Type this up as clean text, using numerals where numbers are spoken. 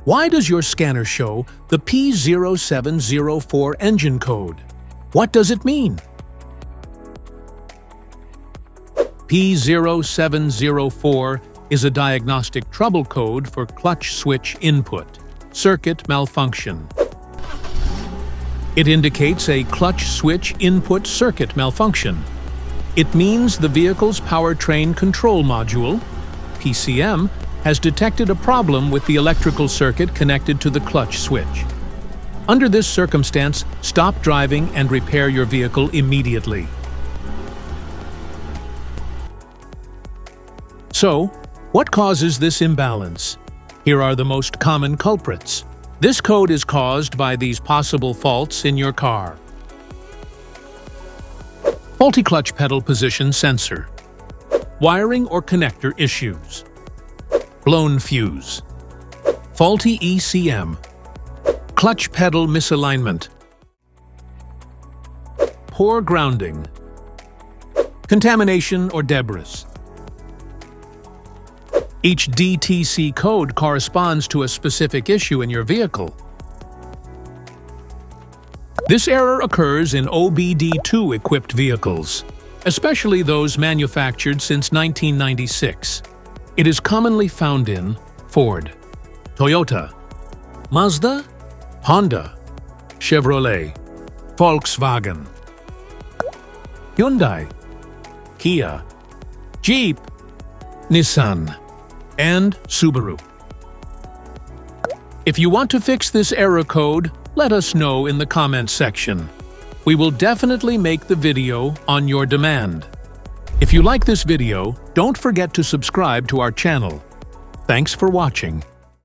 Why does your scanner show the P0704 engine code? What does it mean? P0704 is a diagnostic trouble code for clutch switch input, circuit malfunction. It indicates a clutch switch input circuit malfunction. It means the vehicle's powertrain control module, PCM, has detected a problem with the electrical circuit connected to the clutch switch. Under this circumstance, stop driving and repair your vehicle immediately. So, what causes this imbalance? Here are the most common culprits. This code is caused by these possible faults in your car. Faulty clutch pedal position sensor. Wiring or connector issues. Blown fuse. Faulty ECM. Clutch pedal misalignment. Poor grounding. Contamination or debris. Each DTC code corresponds to a specific issue in your vehicle. This error occurs in OBD2 equipped vehicles, especially those manufactured since 1996. It is commonly found in Ford, Toyota, Mazda, Honda, Chevrolet, Volkswagen, Hyundai, Kia, Jeep, Nissan, and Subaru. If you want to fix this error code, let us know in the comments section. We will definitely make the video on your demand. If you like this video, don't forget to subscribe to our channel. Thanks for watching.